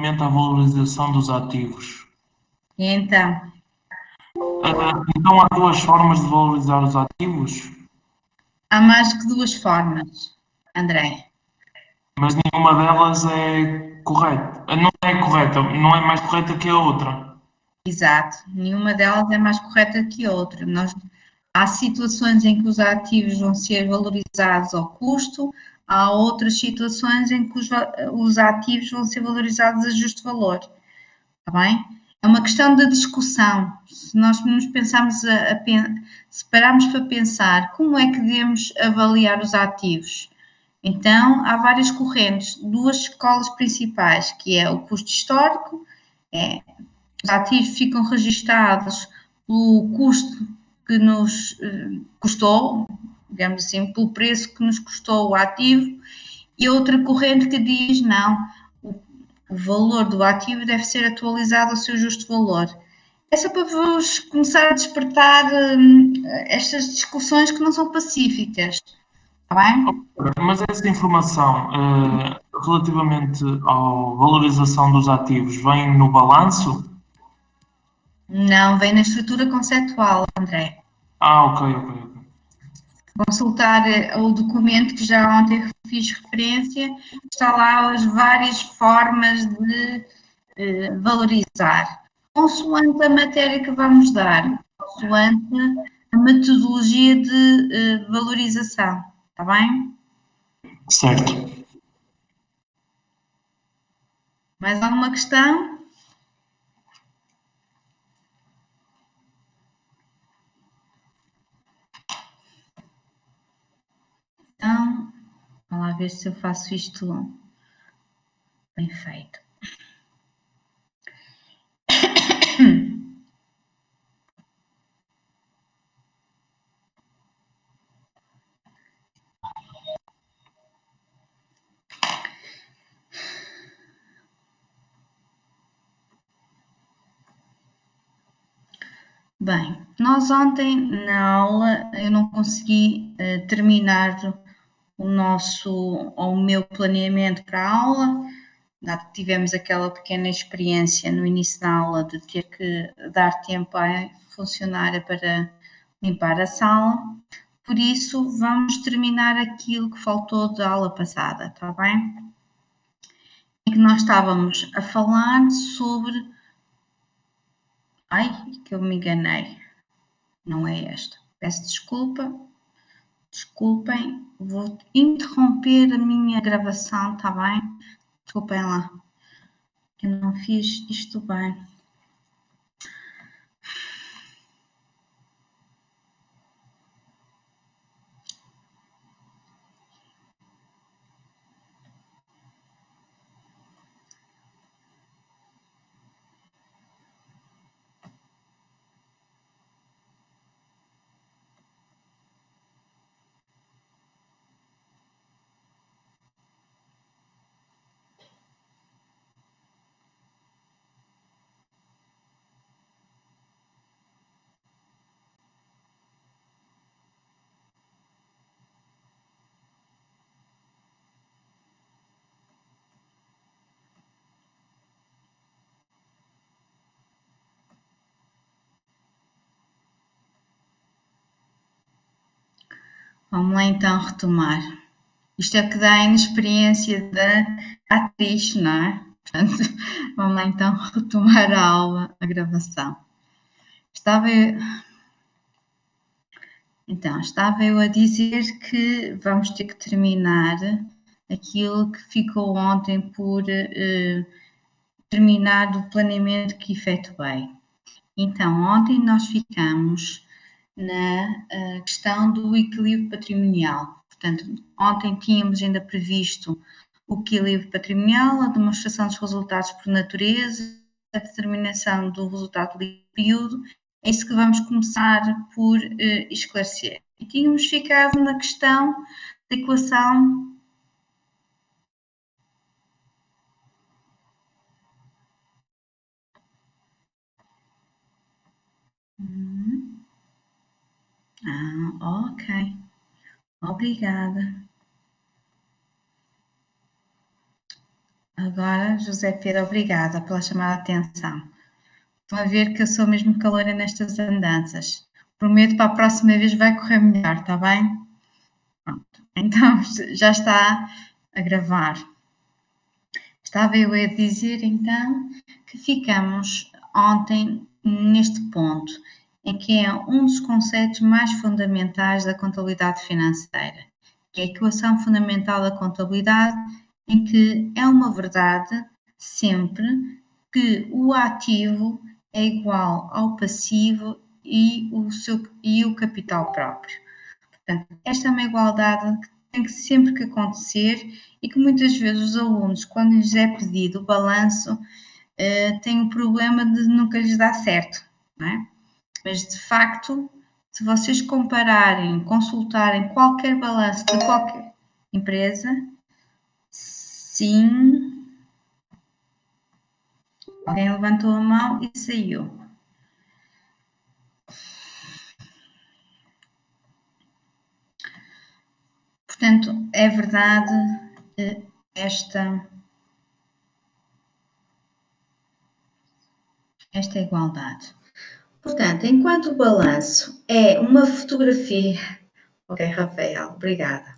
relativamente à valorização dos ativos. E então, Então há duas formas de valorizar os ativos, há mais que duas formas, André. mas nenhuma delas é correta. Não é correta, não é mais correta que a outra. Exato, nenhuma delas é mais correta que a outra. Há situações em que os ativos vão ser valorizados ao custo, há outras situações em que os ativos vão ser valorizados a justo valor. Está bem? É uma questão de discussão. Se nós nos pensarmos se pararmos para pensar como é que devemos avaliar os ativos, então há várias correntes, duas escolas principais, que é o custo histórico, é, os ativos ficam registados pelo custo que nos custou, digamos assim, pelo preço que nos custou o ativo, e outra corrente que diz não, o valor do ativo deve ser atualizado ao seu justo valor. É só para vos começar a despertar estas discussões que não são pacíficas, está bem? Mas essa informação, relativamente à valorização dos ativos, vem no balanço? Não vem na estrutura conceptual, André. Ah, ok, ok, ok. Consultar o documento que já ontem fiz referência, está lá as várias formas de valorizar, consoante a matéria que vamos dar, consoante a metodologia de valorização, está bem? Certo. Mais alguma questão? Então, vamos lá ver se eu faço isto bem feito. Bem, nós ontem na aula eu não consegui terminar o meu planeamento para a aula, dado que tivemos aquela pequena experiência no início da aula de ter que dar tempo à funcionária para limpar a sala, por isso vamos terminar aquilo que faltou da aula passada, está bem? Em que nós estávamos a falar sobre. Ai, que eu me enganei. Não é esta. Peço desculpa. Desculpem, vou interromper a minha gravação, está bem? Desculpem lá, que eu não fiz isto bem. Vamos lá então retomar. Isto é o que dá a inexperiência da atriz, não é? Portanto, vamos lá então retomar a aula, a gravação. Estava eu a dizer que vamos ter que terminar aquilo que ficou ontem por terminar do planeamento que efetuei. Então, ontem nós ficamos na questão do equilíbrio patrimonial. Portanto, ontem tínhamos ainda previsto o equilíbrio patrimonial, a demonstração dos resultados por natureza, a determinação do resultado do período. É isso que vamos começar por esclarecer. E tínhamos ficado na questão da equação. Ok. Obrigada. Agora, José Pedro, obrigada pela chamada de atenção. Estão a ver que eu sou mesmo caloura nestas andanças. Prometo para a próxima vez vai correr melhor, está bem? Pronto. Então, já está a gravar. Estava eu a dizer, então, que ficamos ontem neste ponto, em que é um dos conceitos mais fundamentais da contabilidade financeira, que é a equação fundamental da contabilidade, em que é uma verdade sempre que o ativo é igual ao passivo e o capital próprio. Portanto, esta é uma igualdade que tem que sempre que acontecer e que muitas vezes os alunos, quando lhes é pedido o balanço, têm o problema de nunca lhes dar certo, não é? Mas, de facto, se vocês compararem, consultarem qualquer balanço de qualquer empresa, sim, alguém levantou a mão e saiu. Portanto, é verdade esta igualdade. Portanto, enquanto o balanço é uma fotografia. Ok, Rafael, obrigada.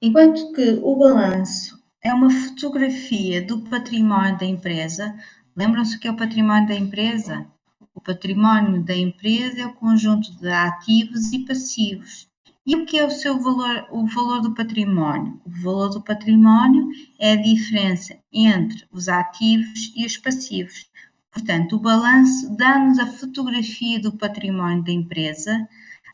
Enquanto que o balanço é uma fotografia do património da empresa, lembram-se o que é o património da empresa? O património da empresa é o conjunto de ativos e passivos. E o que é o seu valor, o valor do património? O valor do património é a diferença entre os ativos e os passivos. Portanto, o balanço dá-nos a fotografia do património da empresa,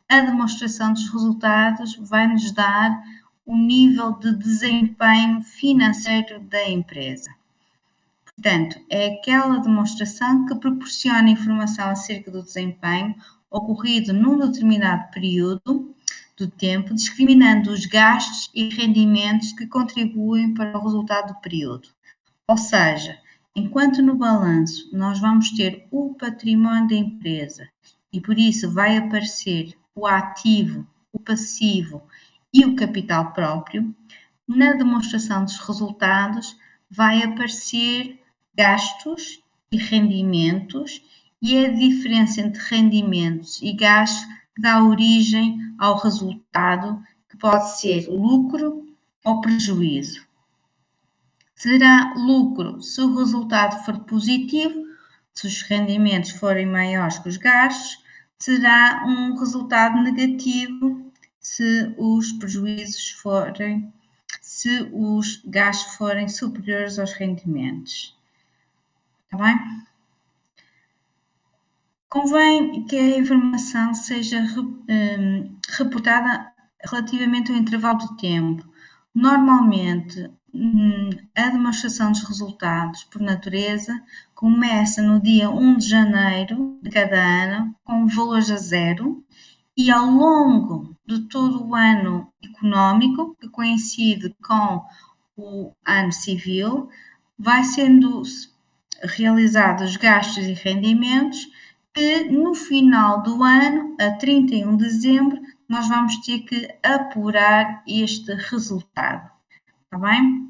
a demonstração dos resultados vai-nos dar o nível de desempenho financeiro da empresa. Portanto, é aquela demonstração que proporciona informação acerca do desempenho ocorrido num determinado período do tempo, discriminando os gastos e rendimentos que contribuem para o resultado do período. Ou seja, enquanto no balanço nós vamos ter o património da empresa e por isso vai aparecer o ativo, o passivo e o capital próprio, na demonstração dos resultados vai aparecer gastos e rendimentos e a diferença entre rendimentos e gastos que dá origem ao resultado, que pode ser lucro ou prejuízo. Será lucro se o resultado for positivo, se os rendimentos forem maiores que os gastos, será um resultado negativo se os prejuízos forem, se os gastos forem superiores aos rendimentos. Está bem? Convém que a informação seja reportada relativamente ao intervalo de tempo. Normalmente, a demonstração dos resultados, por natureza, começa no dia 1 de janeiro de cada ano, com valores a zero, e ao longo de todo o ano económico, que coincide com o ano civil, vai sendo realizados gastos e rendimentos, que no final do ano, a 31 de dezembro, nós vamos ter que apurar este resultado. Está bem?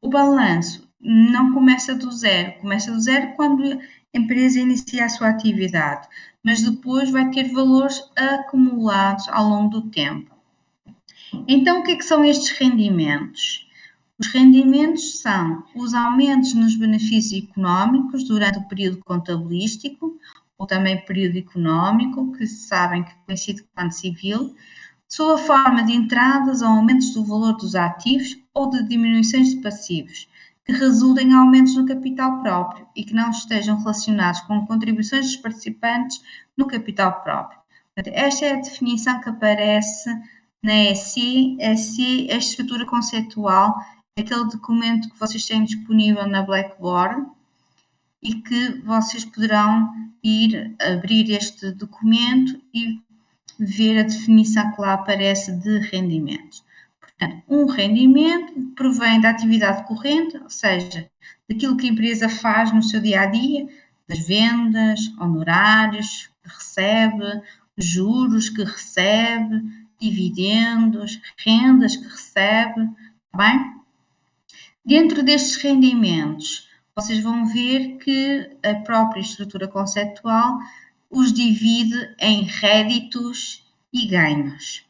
O balanço não começa do zero, começa do zero quando a empresa inicia a sua atividade, mas depois vai ter valores acumulados ao longo do tempo. Então, o que é que são estes rendimentos? Os rendimentos são os aumentos nos benefícios económicos durante o período contabilístico, ou também período económico, que sabem que coincide com o ano civil, sob a forma de entradas ou aumentos do valor dos ativos ou de diminuições de passivos, que resultem em aumentos no capital próprio e que não estejam relacionados com contribuições dos participantes no capital próprio. Portanto, esta é a definição que aparece na ESI. ESI é a estrutura conceitual, aquele documento que vocês têm disponível na Blackboard e que vocês poderão ir abrir este documento e ver a definição que lá aparece de rendimentos. Portanto, um rendimento provém da atividade corrente, ou seja, daquilo que a empresa faz no seu dia-a-dia, das vendas, honorários que recebe, juros que recebe, dividendos, rendas que recebe, está bem? Dentro destes rendimentos, vocês vão ver que a própria estrutura conceptual os divide em réditos e ganhos.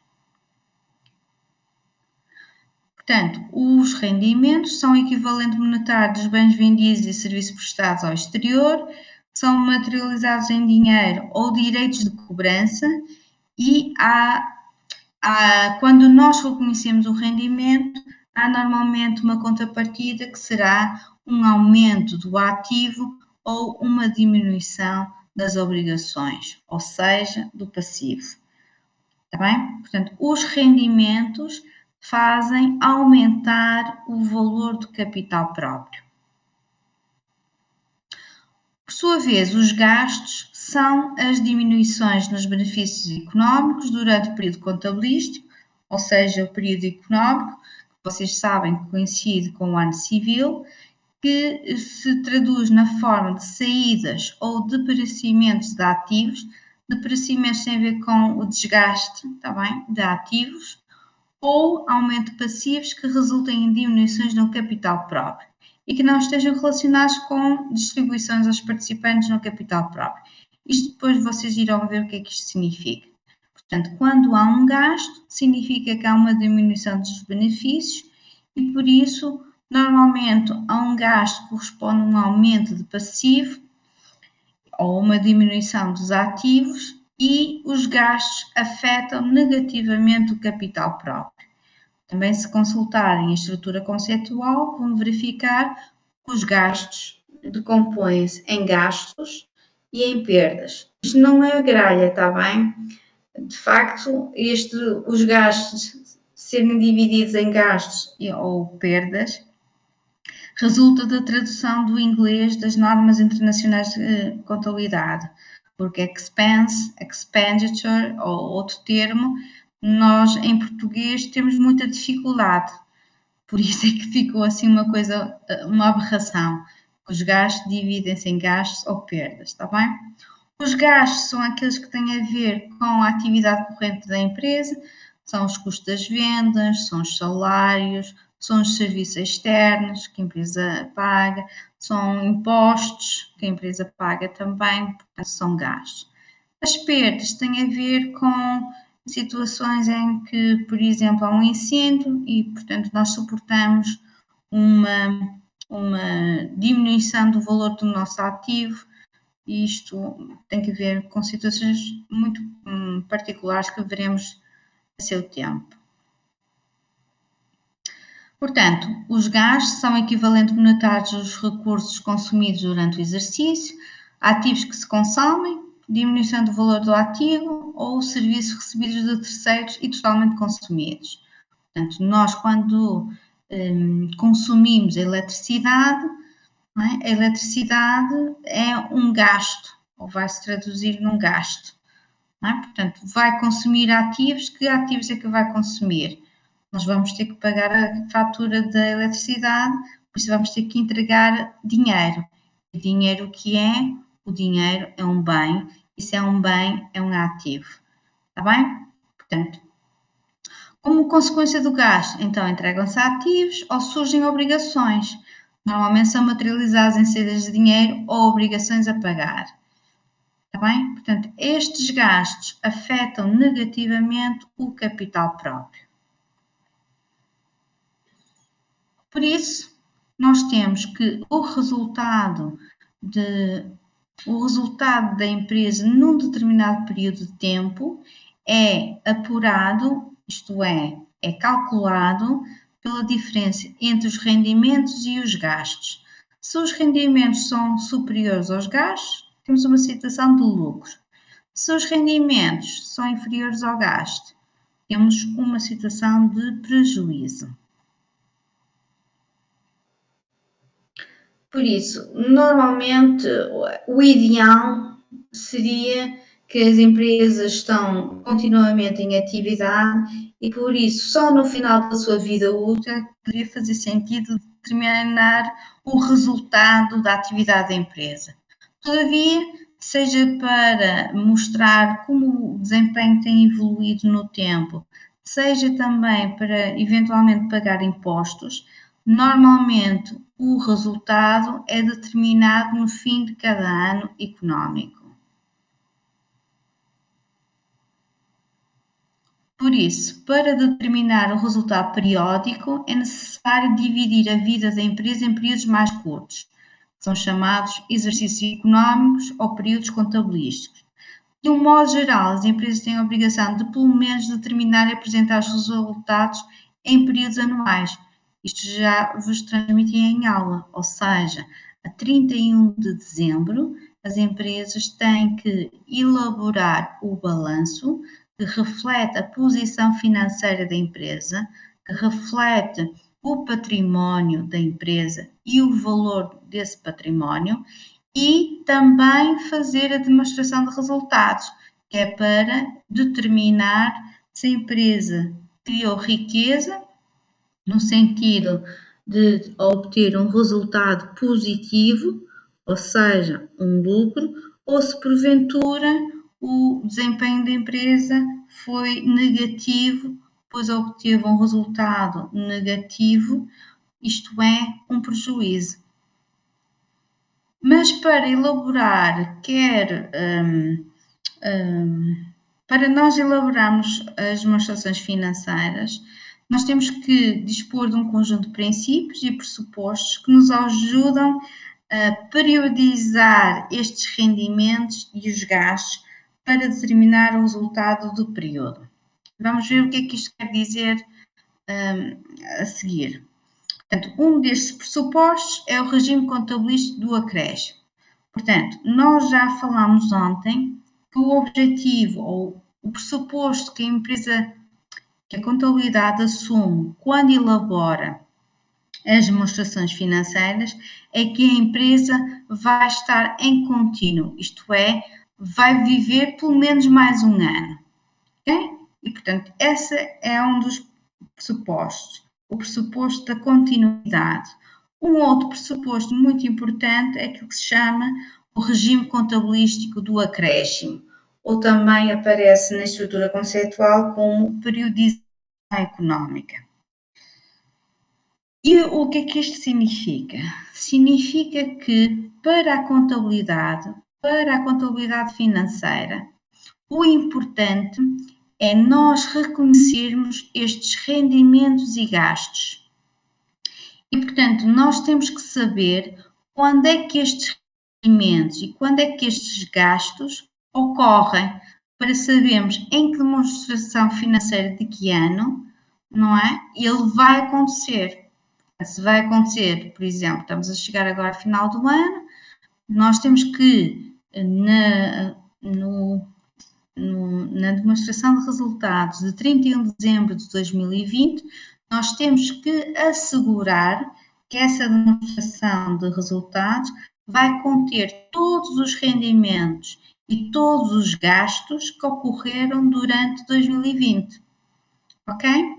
Portanto, os rendimentos são o equivalente monetário dos bens vendidos e serviços prestados ao exterior, são materializados em dinheiro ou direitos de cobrança e quando nós reconhecemos o rendimento, há normalmente uma contrapartida que será um aumento do ativo ou uma diminuição das obrigações, ou seja, do passivo. Está bem? Portanto, os rendimentos fazem aumentar o valor do capital próprio. Por sua vez, os gastos são as diminuições nos benefícios económicos durante o período contabilístico, ou seja, o período económico, que vocês sabem que coincide com o ano civil, que se traduz na forma de saídas ou depreciamentos de ativos. Depreciamentos têm a ver com o desgaste, está bem, de ativos, ou aumento de passivos que resultem em diminuições no capital próprio e que não estejam relacionados com distribuições aos participantes no capital próprio. Isto depois vocês irão ver o que é que isto significa. Portanto, quando há um gasto, significa que há uma diminuição dos benefícios e, por isso, normalmente a um gasto corresponde um aumento de passivo ou uma diminuição dos ativos e os gastos afetam negativamente o capital próprio. Também, se consultarem a estrutura conceitual, vão verificar que os gastos decompõem-se em gastos e em perdas. Isto não é a gralha, está bem? De facto, os gastos serem divididos em gastos ou perdas resulta da tradução do inglês das normas internacionais de contabilidade, porque expense, expenditure ou outro termo, nós em português temos muita dificuldade, por isso é que ficou assim uma aberração. Os gastos dividem-se em gastos ou perdas, está bem? Os gastos são aqueles que têm a ver com a atividade corrente da empresa, são os custos das vendas, são os salários, são os serviços externos que a empresa paga, são impostos que a empresa paga também, portanto são gastos. As perdas têm a ver com situações em que, por exemplo, há um incêndio e, portanto, nós suportamos uma diminuição do valor do nosso ativo. E isto tem que ver com situações muito particulares que veremos a seu tempo. Portanto, os gastos são equivalentes monetários aos recursos consumidos durante o exercício, ativos que se consomem, diminuição do valor do ativo ou serviços recebidos de terceiros e totalmente consumidos. Portanto, nós quando consumimos a eletricidade é um gasto, ou vai se traduzir num gasto. Portanto, vai consumir ativos, que ativos é que vai consumir? Nós vamos ter que pagar a fatura da eletricidade, por isso vamos ter que entregar dinheiro. E dinheiro o que é? O dinheiro é um bem, e se é um bem, é um ativo. Está bem? Portanto, como consequência do gasto, então entregam-se ativos ou surgem obrigações. Normalmente são materializadas em saídas de dinheiro ou obrigações a pagar. Está bem? Portanto, estes gastos afetam negativamente o capital próprio. Por isso, nós temos que o resultado da empresa num determinado período de tempo é apurado, isto é calculado pela diferença entre os rendimentos e os gastos. Se os rendimentos são superiores aos gastos, temos uma situação de lucro. Se os rendimentos são inferiores ao gasto, temos uma situação de prejuízo. Por isso, normalmente, o ideal seria que as empresas estão continuamente em atividade e, por isso, só no final da sua vida útil poderia fazer sentido determinar o resultado da atividade da empresa. Todavia, seja para mostrar como o desempenho tem evoluído no tempo, seja também para eventualmente pagar impostos, Normalmente, o resultado é determinado no fim de cada ano económico. Por isso, para determinar o resultado periódico, é necessário dividir a vida da empresa em períodos mais curtos, que são chamados exercícios económicos ou períodos contabilísticos. De um modo geral, as empresas têm a obrigação de, pelo menos, determinar e apresentar os resultados em períodos anuais. Isto já vos transmiti em aula, ou seja, a 31 de dezembro, as empresas têm que elaborar o balanço que reflete a posição financeira da empresa, que reflete o património da empresa e o valor desse património, e também fazer a demonstração de resultados, que é para determinar se a empresa criou riqueza, no sentido de obter um resultado positivo, ou seja, um lucro, ou se porventura o desempenho da empresa foi negativo, pois obteve um resultado negativo, isto é, um prejuízo. Mas para elaborar, para nós elaborarmos as demonstrações financeiras, nós temos que dispor de um conjunto de princípios e pressupostos que nos ajudam a periodizar estes rendimentos e os gastos para determinar o resultado do período. Vamos ver o que é que isto quer dizer a seguir. Portanto, um destes pressupostos é o regime contabilístico do acréscimo. Portanto, nós já falámos ontem que o objetivo ou o pressuposto que a contabilidade assume quando elabora as demonstrações financeiras é que a empresa vai estar em contínuo, isto é, vai viver pelo menos mais um ano. Ok? E, portanto, esse é um dos pressupostos, o pressuposto da continuidade. Um outro pressuposto muito importante é aquilo que se chama o regime contabilístico do acréscimo, ou também aparece na estrutura conceitual como periodização económica. E o que é que isto significa? Significa que para a contabilidade financeira, o importante é nós reconhecermos estes rendimentos e gastos. E, portanto, nós temos que saber quando é que estes rendimentos e quando é que estes gastos ocorrem, para sabermos em que demonstração financeira de que ano, não é? Ele vai acontecer. Se vai acontecer, por exemplo, estamos a chegar agora ao final do ano, nós temos que, na demonstração de resultados de 31 de dezembro de 2020, nós temos que assegurar que essa demonstração de resultados vai conter todos os rendimentos e todos os gastos que ocorreram durante 2020. Ok?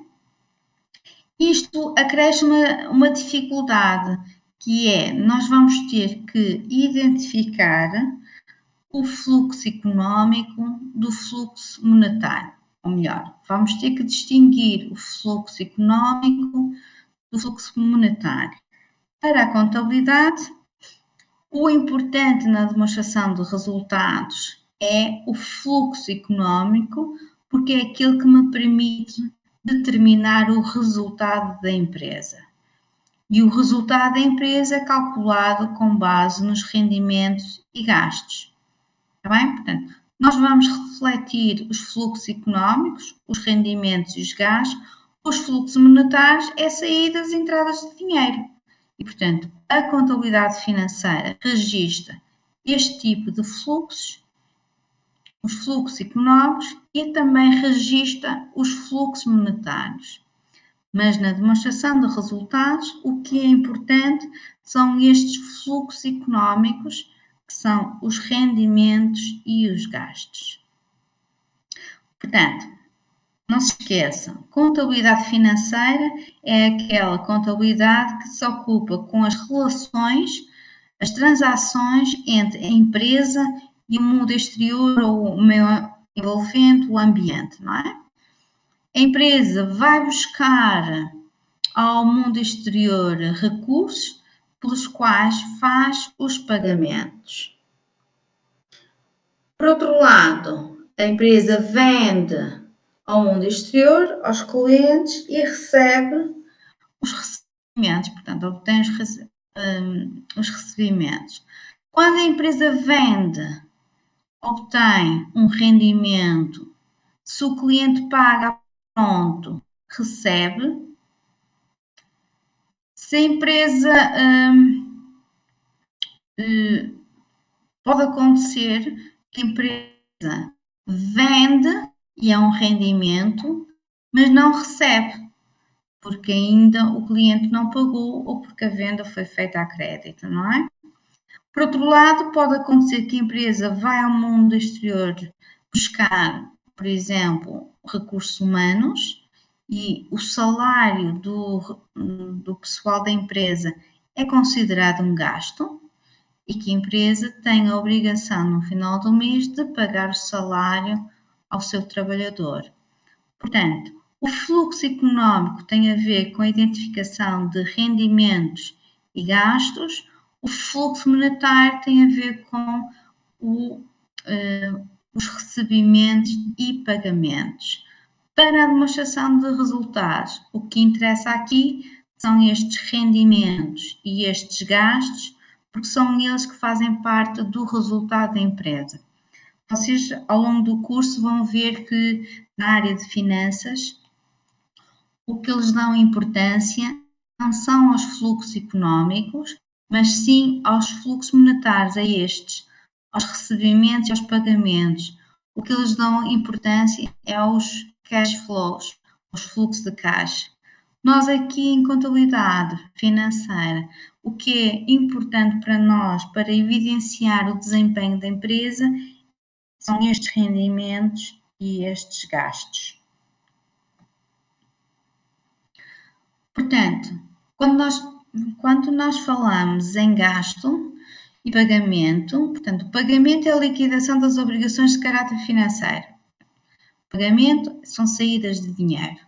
Isto acresce uma dificuldade, que é, nós vamos ter que identificar o fluxo económico do fluxo monetário. Ou melhor, vamos ter que distinguir o fluxo económico do fluxo monetário. Para a contabilidade, o importante na demonstração de resultados é o fluxo económico, porque é aquele que me permite determinar o resultado da empresa. E o resultado da empresa é calculado com base nos rendimentos e gastos. Está bem? Portanto, nós vamos refletir os fluxos económicos, os rendimentos e os gastos. Os fluxos monetários é saídas e entradas de dinheiro. E, portanto, a contabilidade financeira registra este tipo de fluxos, os fluxos económicos, e também registra os fluxos monetários. Mas na demonstração de resultados, o que é importante são estes fluxos económicos, que são os rendimentos e os gastos. Portanto, não se esqueçam, contabilidade financeira é aquela contabilidade que se ocupa com as relações, as transações entre a empresa e o mundo exterior ou o meio envolvente, o ambiente, não é? A empresa vai buscar ao mundo exterior recursos pelos quais faz os pagamentos. Por outro lado, a empresa vende ao mundo exterior, aos clientes, e recebe os recebimentos, portanto, obtém os recebimentos. Quando a empresa vende, obtém um rendimento. Se o cliente paga pronto, recebe. Se a empresa pode acontecer que a empresa vende e é um rendimento, mas não recebe, porque ainda o cliente não pagou ou porque a venda foi feita a crédito, não é? Por outro lado, pode acontecer que a empresa vai ao mundo exterior buscar, por exemplo, recursos humanos e o salário do pessoal da empresa é considerado um gasto e que a empresa tem a obrigação, no final do mês, de pagar o salário ao seu trabalhador. Portanto, o fluxo económico tem a ver com a identificação de rendimentos e gastos. O fluxo monetário tem a ver com os recebimentos e pagamentos. Para a demonstração de resultados, o que interessa aqui são estes rendimentos e estes gastos, porque são eles que fazem parte do resultado da empresa. Vocês, ao longo do curso, vão ver que na área de finanças, o que eles dão importância não são aos fluxos económicos, mas sim aos fluxos monetários, a estes, aos recebimentos e aos pagamentos. O que eles dão importância é aos cash flows, aos fluxos de caixa. Nós aqui em contabilidade financeira, o que é importante para nós para evidenciar o desempenho da empresa são estes rendimentos e estes gastos. Portanto, quando nós falamos em gasto e pagamento, portanto, o pagamento é a liquidação das obrigações de caráter financeiro. O pagamento são saídas de dinheiro.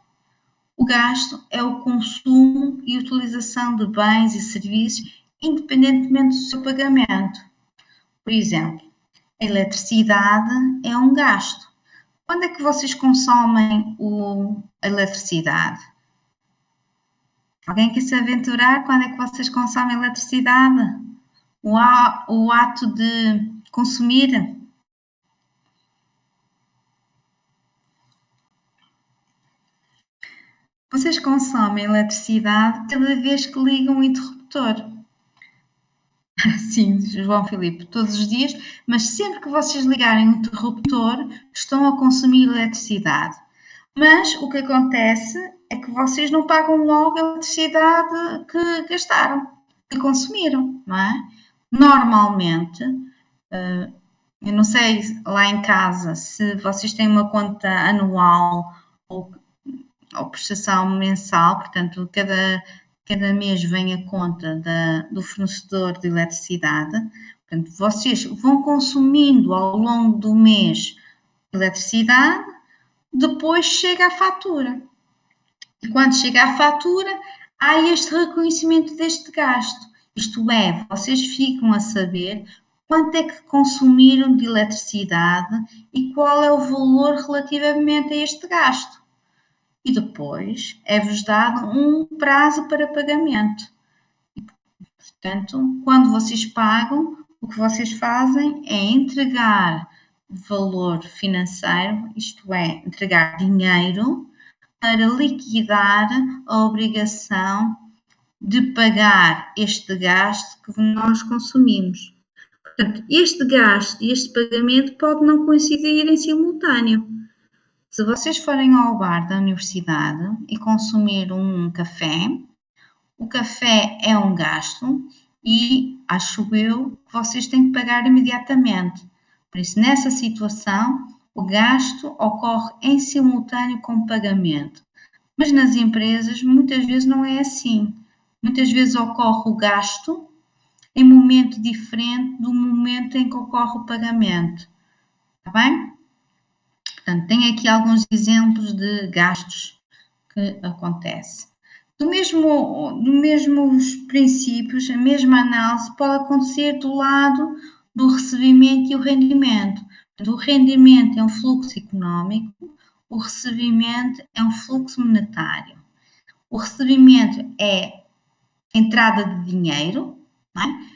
O gasto é o consumo e utilização de bens e serviços, independentemente do seu pagamento. Por exemplo, a eletricidade é um gasto. Quando é que vocês consomem a eletricidade? Alguém quer se aventurar? Quando é que vocês consomem eletricidade? O ato de consumir? Vocês consomem eletricidade cada vez que ligam o interruptor. Sim, João Filipe, todos os dias, mas sempre que vocês ligarem o interruptor, estão a consumir eletricidade. Mas o que acontece é que vocês não pagam logo a eletricidade que gastaram, que consumiram, não é? Normalmente, eu não sei lá em casa se vocês têm uma conta anual ou prestação mensal, portanto, cada mês vem a conta do fornecedor de eletricidade. Portanto, vocês vão consumindo ao longo do mês eletricidade, depois chega a fatura. E quando chega a fatura, há este reconhecimento deste gasto. Isto é, vocês ficam a saber quanto é que consumiram de eletricidade e qual é o valor relativamente a este gasto. E depois é-vos dado um prazo para pagamento. Portanto, quando vocês pagam, o que vocês fazem é entregar valor financeiro, isto é, entregar dinheiro, para liquidar a obrigação de pagar este gasto que nós consumimos. Portanto, este gasto e este pagamento pode não coincidir em simultâneo. Se vocês forem ao bar da universidade e consumir um café, o café é um gasto e, acho eu, que vocês têm que pagar imediatamente. Por isso, nessa situação, o gasto ocorre em simultâneo com o pagamento. Mas nas empresas, muitas vezes não é assim. Muitas vezes ocorre o gasto em momento diferente do momento em que ocorre o pagamento. Está bem? Portanto, tenho aqui alguns exemplos de gastos que acontecem. mesmos princípios, a mesma análise pode acontecer do lado do recebimento e o rendimento. O rendimento é um fluxo económico, o recebimento é um fluxo monetário. O recebimento é entrada de dinheiro, não é?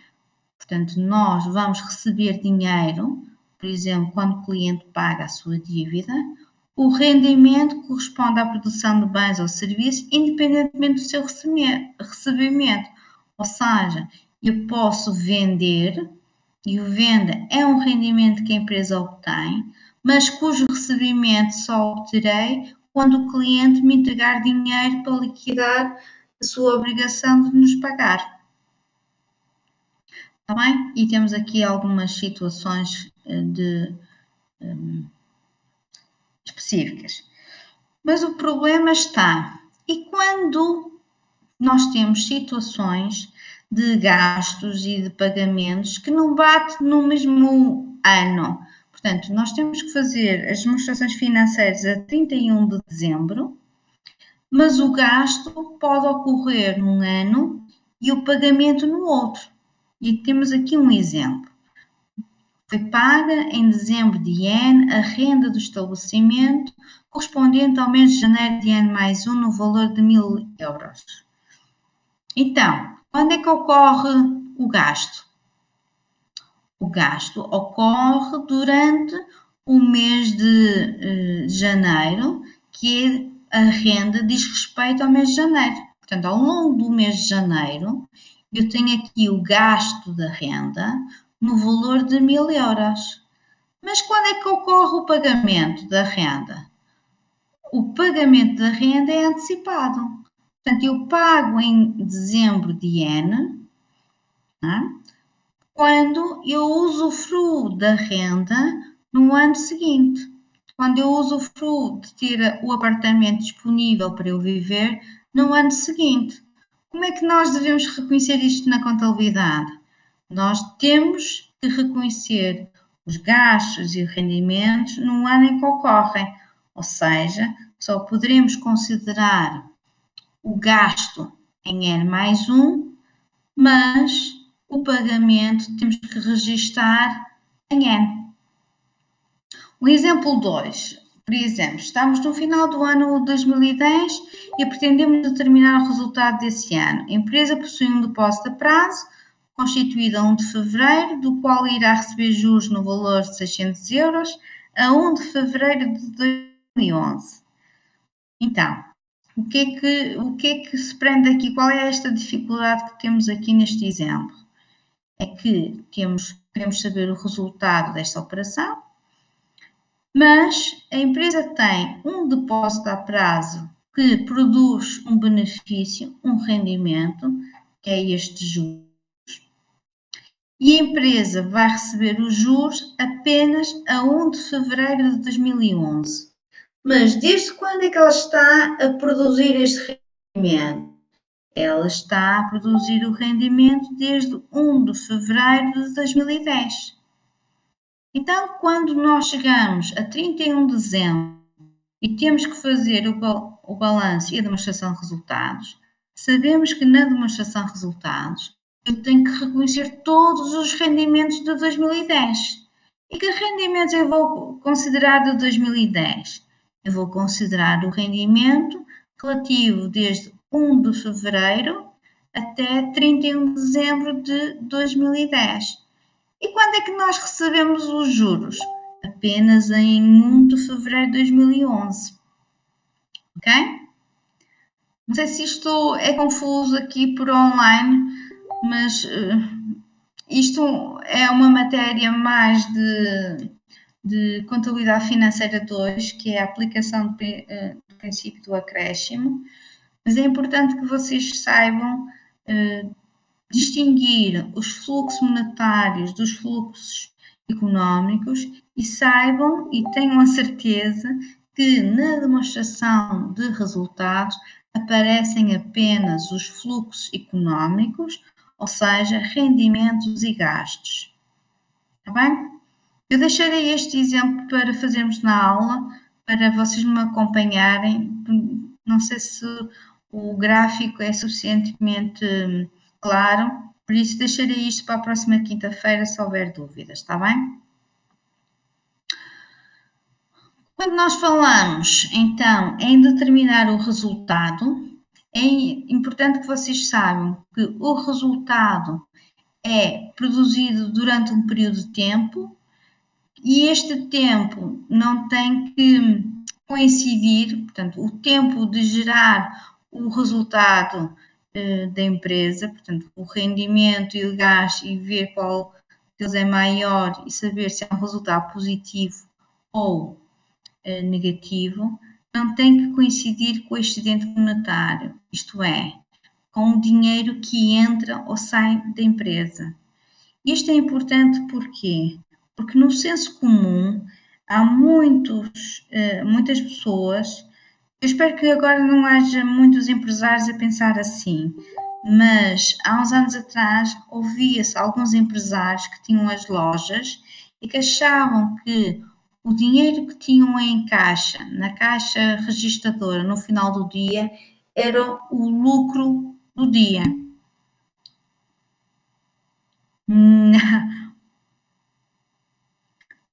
Portanto, nós vamos receber dinheiro, por exemplo, quando o cliente paga a sua dívida. O rendimento corresponde à produção de bens ou serviços, independentemente do seu recebimento. Ou seja, eu posso vender, e o venda é um rendimento que a empresa obtém, mas cujo recebimento só obterei quando o cliente me entregar dinheiro para liquidar a sua obrigação de nos pagar. Está bem? E temos aqui algumas situações específicas. Mas o problema está, e quando nós temos situações de gastos e de pagamentos que não bate no mesmo ano? Portanto, nós temos que fazer as demonstrações financeiras a 31 de dezembro, mas o gasto pode ocorrer num ano e o pagamento no outro. E temos aqui um exemplo. Foi paga em dezembro de N a renda do estabelecimento correspondente ao mês de janeiro de N mais 1 no valor de 1000 euros. Então, quando é que ocorre o gasto? O gasto ocorre durante o mês de janeiro, que a renda diz respeito ao mês de janeiro. Portanto, ao longo do mês de janeiro, eu tenho aqui o gasto da renda no valor de 1000 euros. Mas quando é que ocorre o pagamento da renda? O pagamento da renda é antecipado. Portanto, eu pago em dezembro de N, quando eu usufruo da renda no ano seguinte. Quando eu usufruo de ter o apartamento disponível para eu viver no ano seguinte. Como é que nós devemos reconhecer isto na contabilidade? Nós temos que reconhecer os gastos e rendimentos no ano em que ocorrem, ou seja, só poderemos considerar o gasto em N mais 1, mas o pagamento temos que registar em N. O exemplo 2, por exemplo, estamos no final do ano 2010 e pretendemos determinar o resultado desse ano. A empresa possui um depósito a prazo, constituído a 1 de fevereiro, do qual irá receber juros no valor de 600 euros a 1 de fevereiro de 2011. Então, o que é que se prende aqui? Qual é esta dificuldade que temos aqui neste exemplo? É que queremos saber o resultado desta operação, mas a empresa tem um depósito a prazo que produz um benefício, um rendimento, que é este juros, e a empresa vai receber os juros apenas a 1 de fevereiro de 2011. Mas desde quando é que ela está a produzir este rendimento? Ela está a produzir o rendimento desde 1 de fevereiro de 2010. Então, quando nós chegamos a 31 de dezembro e temos que fazer o balanço e a demonstração de resultados, sabemos que na demonstração de resultados eu tenho que reconhecer todos os rendimentos de 2010. E que rendimentos eu vou considerar de 2010? Eu vou considerar o rendimento relativo desde 1 de fevereiro até 31 de dezembro de 2010. E quando é que nós recebemos os juros? Apenas em 1 de fevereiro de 2011. Ok? Não sei se isto é confuso aqui por online, mas isto é uma matéria mais de contabilidade financeira 2, que é a aplicação do princípio do acréscimo, mas é importante que vocês saibam distinguir os fluxos monetários dos fluxos económicos e saibam e tenham a certeza que na demonstração de resultados aparecem apenas os fluxos económicos, ou seja, rendimentos e gastos. Está bem? Eu deixarei este exemplo para fazermos na aula, para vocês me acompanharem. Não sei se o gráfico é suficientemente claro, por isso deixarei isto para a próxima quinta-feira se houver dúvidas, está bem? Quando nós falamos, então, em determinar o resultado, é importante que vocês saibam que o resultado é produzido durante um período de tempo e este tempo não tem que coincidir, portanto, o tempo de gerar o resultado da empresa, portanto, o rendimento e o gasto e ver qual deles é maior e saber se é um resultado positivo ou negativo, não tem que coincidir com o excedente monetário, isto é, com o dinheiro que entra ou sai da empresa. Isto é importante porquê? Porque no senso comum há muitas pessoas, eu espero que agora não haja muitos empresários a pensar assim, mas há uns anos atrás ouvia-se alguns empresários que tinham as lojas e que achavam que o dinheiro que tinham em caixa, na caixa registradora no final do dia, era o lucro do dia.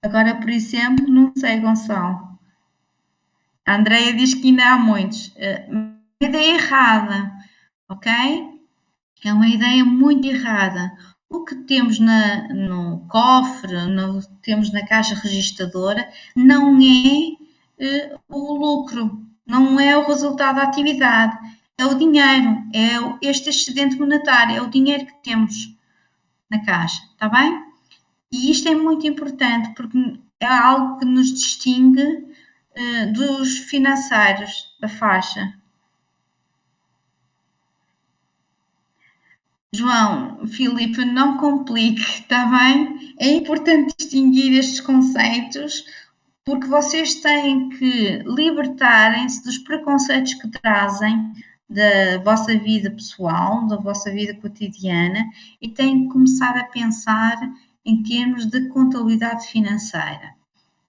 Agora, por exemplo, não sei, Gonçalo. A Andrea diz que ainda há muitos. Uma ideia errada, ok? É uma ideia muito errada. O que temos no cofre, temos na caixa registradora, não é o lucro, não é o resultado da atividade, é o dinheiro, é este excedente monetário, é o dinheiro que temos na caixa, está bem? E isto é muito importante porque é algo que nos distingue dos financeiros da faixa. João, Filipe, não complique, está bem? É importante distinguir estes conceitos porque vocês têm que libertarem-se dos preconceitos que trazem da vossa vida pessoal, da vossa vida cotidiana e têm que começar a pensar em termos de contabilidade financeira.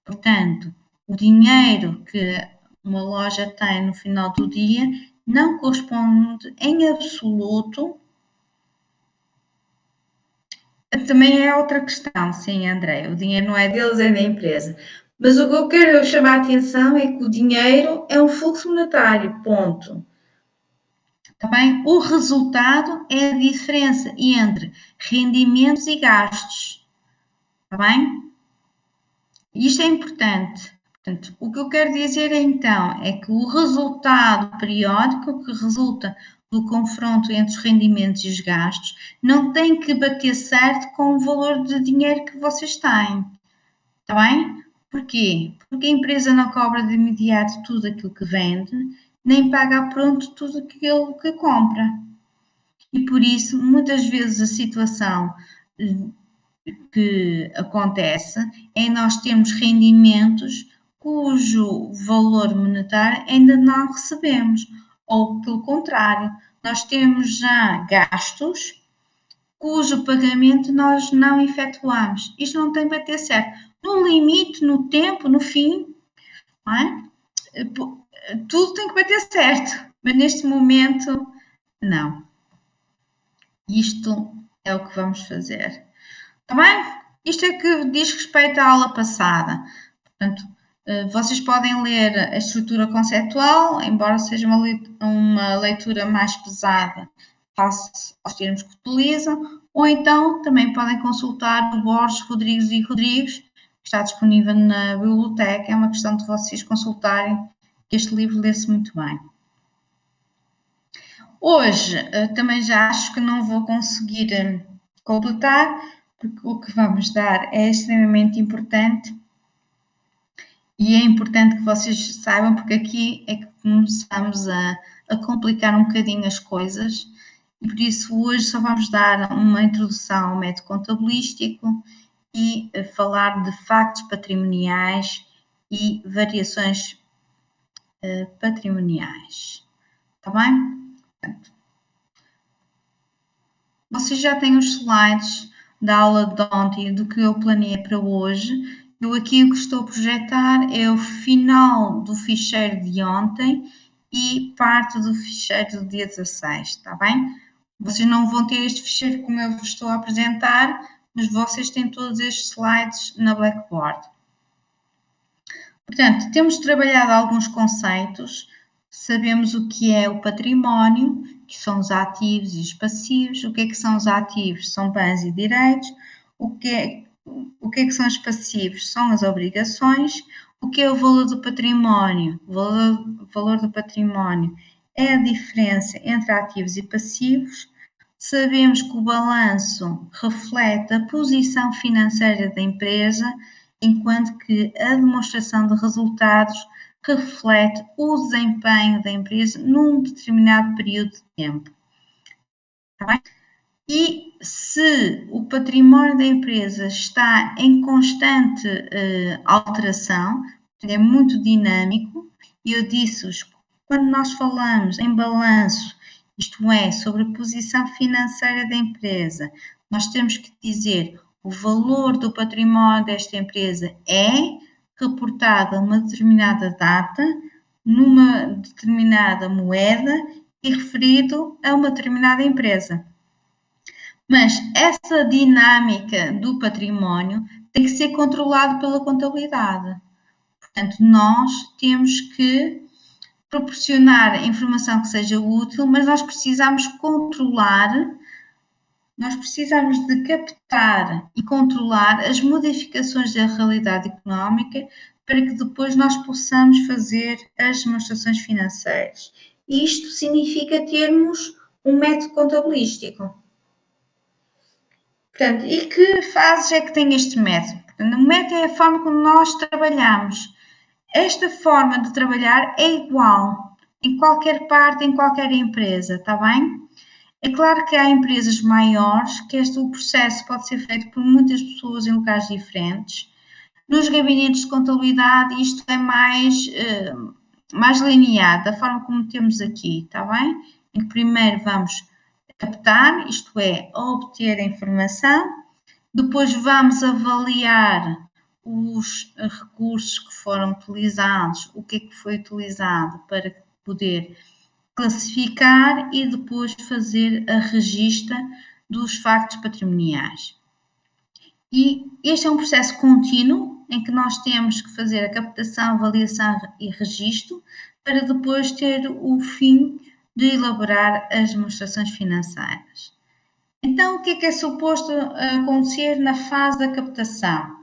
Portanto, o dinheiro que uma loja tem no final do dia não corresponde em absoluto. Também é outra questão, sim, André. O dinheiro não é deles, é da empresa. Mas o que eu quero chamar a atenção é que o dinheiro é um fluxo monetário, ponto. Está bem? O resultado é a diferença entre rendimentos e gastos. Está bem? Isto é importante. Portanto, o que eu quero dizer então é que o resultado periódico que resulta do confronto entre os rendimentos e os gastos não tem que bater certo com o valor de dinheiro que vocês têm. Está bem? Porquê? Porque a empresa não cobra de imediato tudo aquilo que vende, nem paga a pronto tudo aquilo que compra. E por isso, muitas vezes a situação que acontece é nós termos rendimentos cujo valor monetário ainda não recebemos, ou pelo contrário, nós temos já gastos cujo pagamento nós não efetuamos. Isto não tem que bater certo. No limite, no tempo, no fim, não é? Tudo tem que bater certo, mas neste momento, não. Isto é o que vamos fazer. Está bem? Isto é que diz respeito à aula passada. Portanto, vocês podem ler a estrutura conceptual, embora seja uma leitura mais pesada face aos termos que utilizam, ou então também podem consultar o Borges, Rodrigues e Rodrigues, que está disponível na biblioteca. É uma questão de vocês consultarem, que este livro lê-se muito bem. Hoje também já acho que não vou conseguir completar, porque o que vamos dar é extremamente importante e é importante que vocês saibam, porque aqui é que começamos a complicar um bocadinho as coisas e por isso hoje só vamos dar uma introdução ao método contabilístico e falar de factos patrimoniais e variações patrimoniais. Está bem? Portanto, vocês já têm os slides da aula de ontem do que eu planeei para hoje. Eu aqui o que estou a projetar é o final do ficheiro de ontem e parte do ficheiro do dia 16, está bem? Vocês não vão ter este ficheiro como eu vos estou a apresentar, mas vocês têm todos estes slides na Blackboard. Portanto, temos trabalhado alguns conceitos, sabemos o que é o património, que são os ativos e os passivos. O que é que são os ativos? São bens e direitos. O que é que são os passivos? São as obrigações. O que é o valor do património? O valor do património é a diferença entre ativos e passivos. Sabemos que o balanço reflete a posição financeira da empresa, enquanto que a demonstração de resultados reflete o desempenho da empresa num determinado período de tempo. Tá bem? E se o património da empresa está em constante alteração, é muito dinâmico, e eu disse-vos, quando nós falamos em balanço, isto é, sobre a posição financeira da empresa, nós temos que dizer o valor do património desta empresa é reportado a uma determinada data, numa determinada moeda e referido a uma determinada empresa. Mas essa dinâmica do património tem que ser controlada pela contabilidade. Portanto, nós temos que proporcionar informação que seja útil, mas nós precisamos controlar, nós precisamos de captar e controlar as modificações da realidade económica para que depois nós possamos fazer as demonstrações financeiras. Isto significa termos um método contabilístico. Portanto, e que fases é que tem este método? Portanto, o método é a forma como nós trabalhamos. Esta forma de trabalhar é igual em qualquer parte, em qualquer empresa, está bem? É claro que há empresas maiores que o processo pode ser feito por muitas pessoas em locais diferentes. Nos gabinetes de contabilidade isto é mais linear, da forma como temos aqui, está bem? Em que primeiro vamos captar, isto é, obter a informação, depois vamos avaliar os recursos que foram utilizados, o que é que foi utilizado para poder classificar e depois fazer a regista dos factos patrimoniais. E este é um processo contínuo em que nós temos que fazer a captação, avaliação e registro para depois ter o fim de elaborar as demonstrações financeiras. Então, o que é suposto acontecer na fase da captação?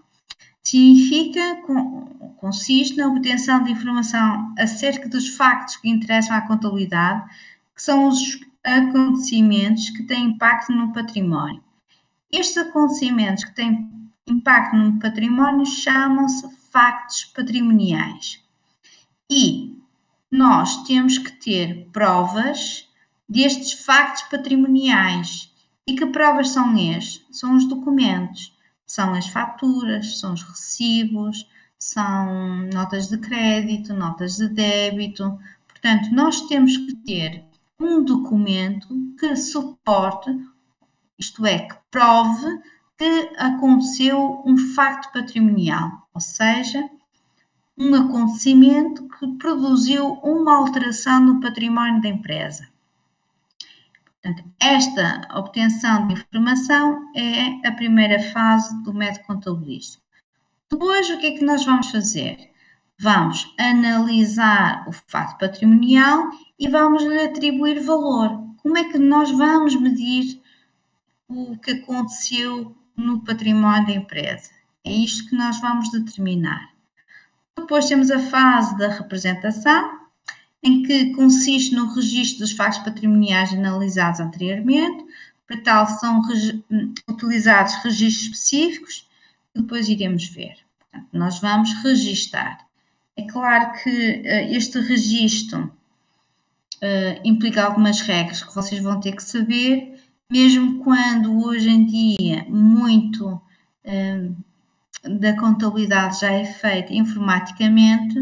Consiste na obtenção de informação acerca dos factos que interessam à contabilidade, que são os acontecimentos que têm impacto no património. Estes acontecimentos que têm impacto no património chamam-se factos patrimoniais. E nós temos que ter provas destes factos patrimoniais. E que provas são estes? São os documentos, são as faturas, são os recibos, são notas de crédito, notas de débito. Portanto, nós temos que ter um documento que suporte, isto é, que prove que aconteceu um facto patrimonial, ou seja, um acontecimento que produziu uma alteração no património da empresa. Portanto, esta obtenção de informação é a primeira fase do método contabilístico. Depois, o que é que nós vamos fazer? Vamos analisar o facto patrimonial e vamos lhe atribuir valor. Como é que nós vamos medir o que aconteceu no património da empresa? É isto que nós vamos determinar. Depois temos a fase da representação, em que consiste no registro dos factos patrimoniais analisados anteriormente. Para tal, são utilizados registros específicos, que depois iremos ver. Portanto, nós vamos registar. É claro que este registro implica algumas regras que vocês vão ter que saber, mesmo quando hoje em dia muito da contabilidade já é feita informaticamente.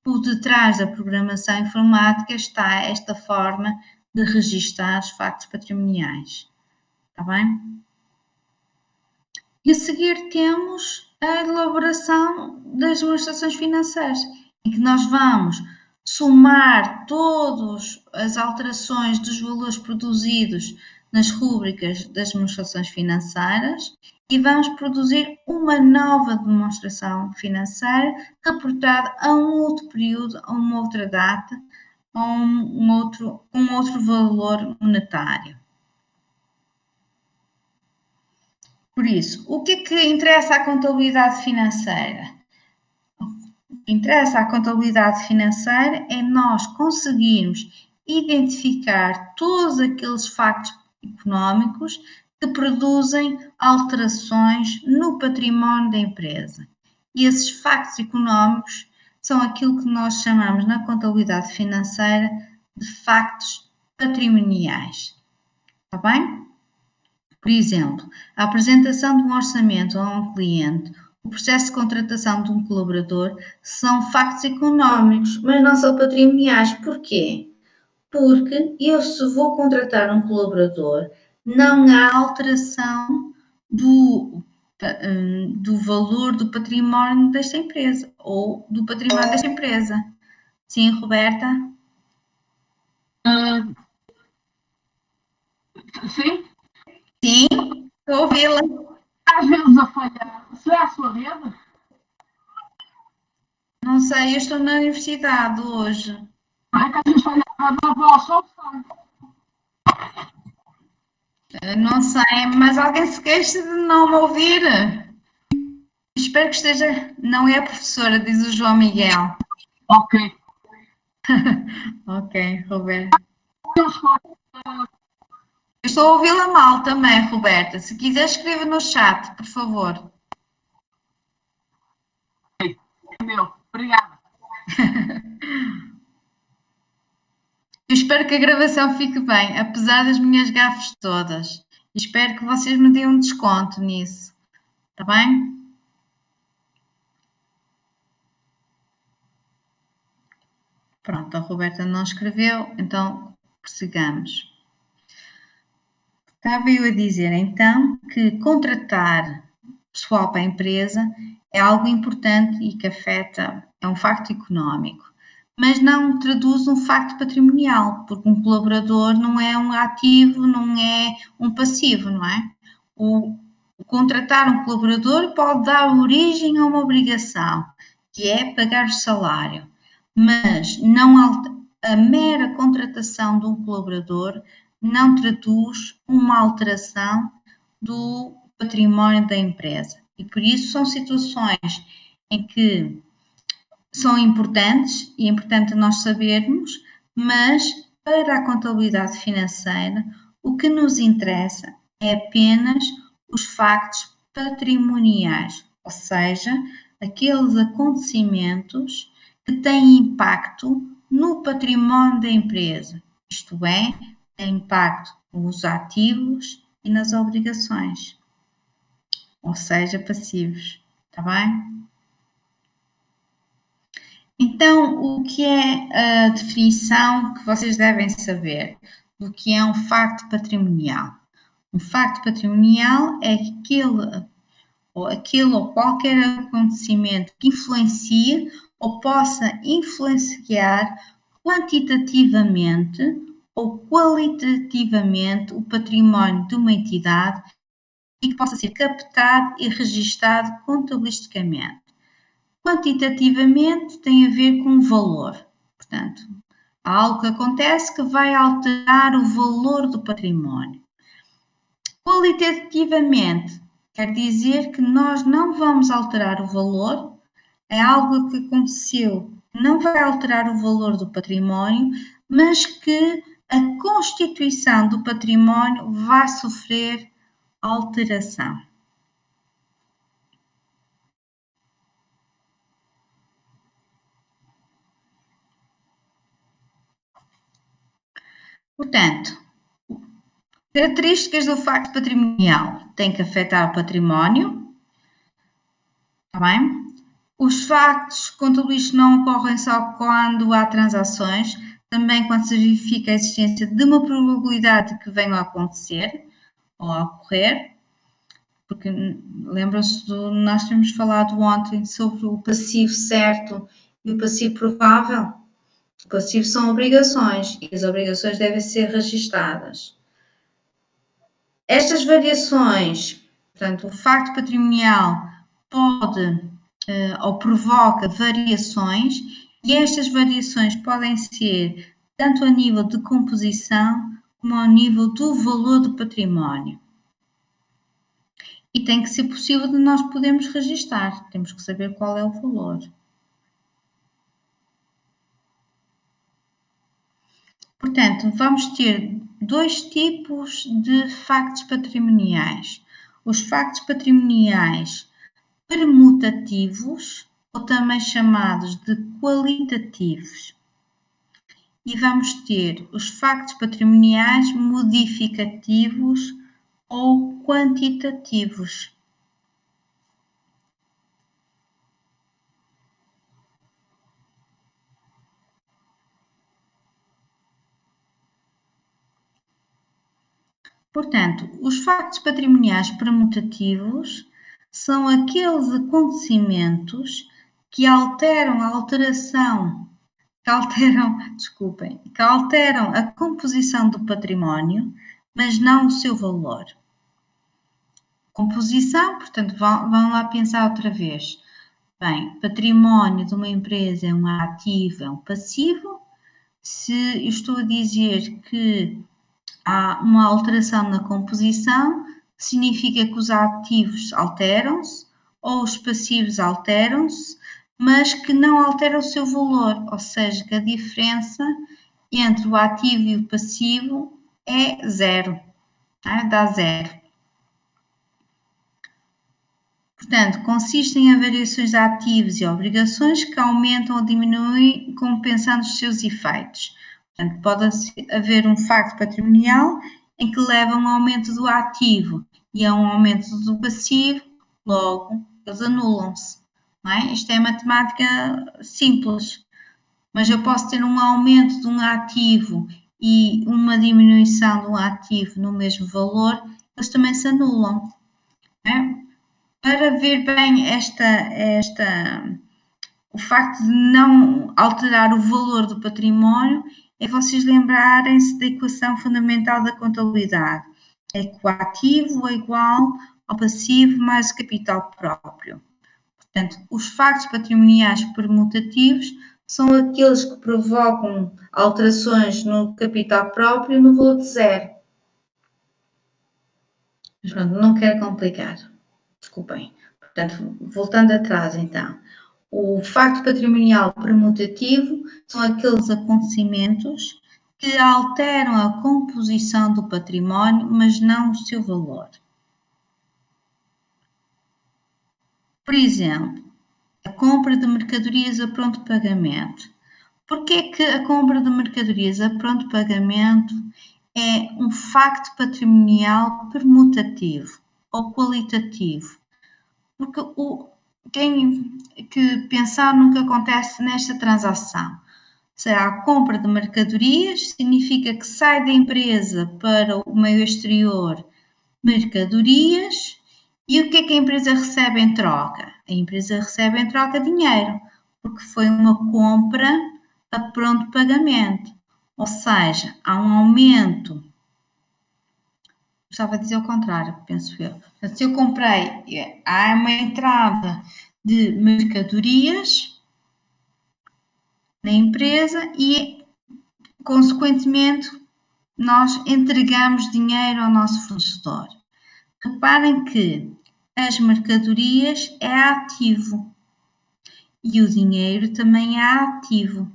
Por detrás da programação informática está esta forma de registar os factos patrimoniais. Está bem? E a seguir temos a elaboração das demonstrações financeiras, em que nós vamos somar todas as alterações dos valores produzidos nas rúbricas das demonstrações financeiras e vamos produzir uma nova demonstração financeira reportada a um outro período, a uma outra data, a um outro valor monetário. Por isso, o que é que interessa à contabilidade financeira? O que interessa à contabilidade financeira é nós conseguirmos identificar todos aqueles factos económicos que produzem alterações no património da empresa. E esses factos económicos são aquilo que nós chamamos na contabilidade financeira de factos patrimoniais. Está bem? Por exemplo, a apresentação de um orçamento a um cliente, o processo de contratação de um colaborador são factos económicos, mas não são patrimoniais. Porquê? Porque eu, se vou contratar um colaborador, não há alteração do valor do património desta empresa ou do património desta empresa. Sim, Roberta? Sim? Sim, estou a ouvi-la. Às vezes a falhar. Será a sua rede? Não sei, eu estou na universidade hoje. É que às vezes falha a vossa opção. Não sei, mas alguém se queixa de não me ouvir? Espero que esteja. Não é a professora, diz o João Miguel. Ok. Ok, Roberto. Eu estou a ouvi-la mal também, Roberta. Se quiser, escreva no chat, por favor. Meu, obrigada. Eu espero que a gravação fique bem, apesar das minhas gafes todas. Espero que vocês me deem um desconto nisso. Está bem? Pronto, a Roberta não escreveu, então prossigamos. Estava eu a dizer então que contratar pessoal para a empresa é algo importante e que afeta, é um facto económico, mas não traduz um facto patrimonial, porque um colaborador não é um ativo, não é um passivo, não é? O contratar um colaborador pode dar origem a uma obrigação, que é pagar o salário, mas não a mera contratação de um colaborador não traduz uma alteração do património da empresa. E por isso são situações em que são importantes e é importante nós sabermos, mas para a contabilidade financeira o que nos interessa é apenas os factos patrimoniais, ou seja, aqueles acontecimentos que têm impacto no património da empresa, isto é, tem impacto nos ativos e nas obrigações, ou seja, passivos, está bem? Então, o que é a definição que vocês devem saber do que é um facto patrimonial? Um facto patrimonial é aquele ou qualquer acontecimento que influencie ou possa influenciar quantitativamente ou qualitativamente o património de uma entidade e que possa ser captado e registado contabilisticamente. Quantitativamente tem a ver com o valor, portanto, há algo que acontece que vai alterar o valor do património. Qualitativamente quer dizer que nós não vamos alterar o valor, é algo que aconteceu, não vai alterar o valor do património, mas que a constituição do património vai sofrer alteração. Portanto, características do facto patrimonial. Tem que afetar o património, está bem? Os factos contabilísticos não ocorrem só quando há transações, também quando se verifica a existência de uma probabilidade de que venham a acontecer ou a ocorrer, porque lembram-se nós tínhamos falado ontem sobre o passivo certo e o passivo provável. O passivo são obrigações e as obrigações devem ser registadas. Estas variações, portanto, o facto patrimonial pode ou provoca variações e estas variações podem ser tanto a nível de composição como ao nível do valor do património. E tem que ser possível de nós podermos registar, temos que saber qual é o valor. Portanto, vamos ter dois tipos de factos patrimoniais. Os factos patrimoniais permutativos, ou também chamados de qualitativos. E vamos ter os factos patrimoniais modificativos ou quantitativos. Portanto, os factos patrimoniais permutativos são aqueles acontecimentos que alteram a composição do património, mas não o seu valor. Composição, portanto, vão lá pensar outra vez. Bem, património de uma empresa é um ativo, é um passivo. Se eu estou a dizer que há uma alteração na composição, significa que os ativos alteram-se ou os passivos alteram-se, mas que não altera o seu valor, ou seja, que a diferença entre o ativo e o passivo é zero, dá zero. Portanto, consistem em variações de ativos e obrigações que aumentam ou diminuem compensando os seus efeitos. Portanto, pode haver um facto patrimonial em que leva a um aumento do ativo e a um aumento do passivo, logo eles anulam-se. Isto é matemática simples, mas eu posso ter um aumento de um ativo e uma diminuição de um ativo no mesmo valor, eles também se anulam. Para ver bem o facto de não alterar o valor do património, é vocês lembrarem-se da equação fundamental da contabilidade. É que o ativo é igual ao passivo mais o capital próprio. Portanto, os factos patrimoniais permutativos são aqueles que provocam alterações no capital próprio no valor de zero. Mas pronto, não quero complicar. Desculpem. Portanto, voltando atrás então. O facto patrimonial permutativo são aqueles acontecimentos que alteram a composição do património, mas não o seu valor. Por exemplo, a compra de mercadorias a pronto pagamento. Por que é que a compra de mercadorias a pronto pagamento é um facto patrimonial permutativo ou qualitativo? Porque tem que pensar no que acontece nesta transação. Será a compra de mercadorias, significa que sai da empresa para o meio exterior mercadorias, e o que é que a empresa recebe em troca? A empresa recebe em troca dinheiro, porque foi uma compra a pronto pagamento, ou seja, há um aumento. Estava a dizer o contrário, penso eu. Se eu comprei, há uma entrada de mercadorias na empresa e, consequentemente, nós entregamos dinheiro ao nosso fornecedor. Reparem que as mercadorias é ativo e o dinheiro também é ativo.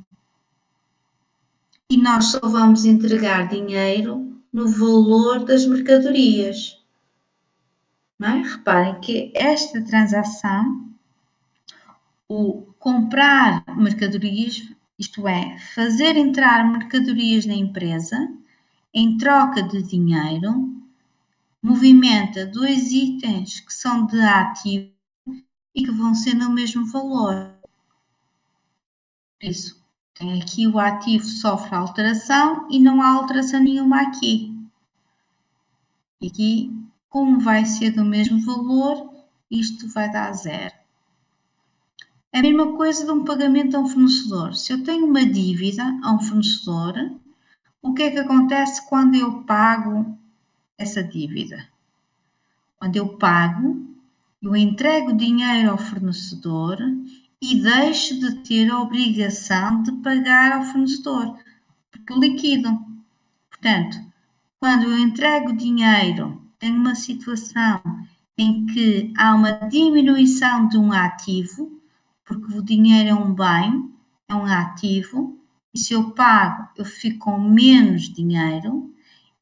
E nós só vamos entregar dinheiro no valor das mercadorias. Reparem que esta transação, o comprar mercadorias, isto é, fazer entrar mercadorias na empresa em troca de dinheiro, movimenta dois itens que são de ativo e que vão ser no mesmo valor. Por isso, tem aqui o ativo sofre alteração e não há alteração nenhuma aqui. E aqui, como vai ser do mesmo valor, isto vai dar zero. É a mesma coisa de um pagamento a um fornecedor. Se eu tenho uma dívida a um fornecedor, o que é que acontece quando eu pago essa dívida? Quando eu pago, eu entrego dinheiro ao fornecedor e deixo de ter a obrigação de pagar ao fornecedor, porque eu liquido. Portanto, quando eu entrego dinheiro, tenho uma situação em que há uma diminuição de um ativo, porque o dinheiro é um bem, é um ativo, e se eu pago, eu fico com menos dinheiro,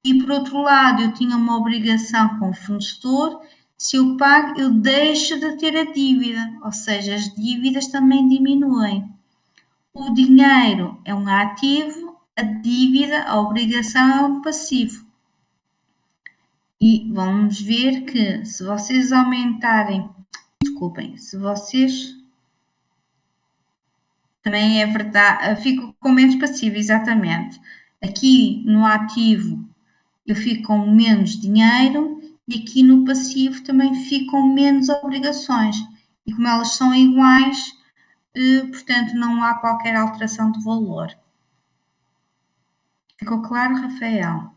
e por outro lado, eu tinha uma obrigação com o fornecedor, se eu pago, eu deixo de ter a dívida, ou seja, as dívidas também diminuem. O dinheiro é um ativo, a dívida, a obrigação é um passivo. E vamos ver que se vocês aumentarem, desculpem, se vocês também é verdade, fico com menos passivo, exatamente. Aqui no ativo eu fico com menos dinheiro e aqui no passivo também fico com menos obrigações. E como elas são iguais, portanto não há qualquer alteração de valor. Ficou claro, Rafael?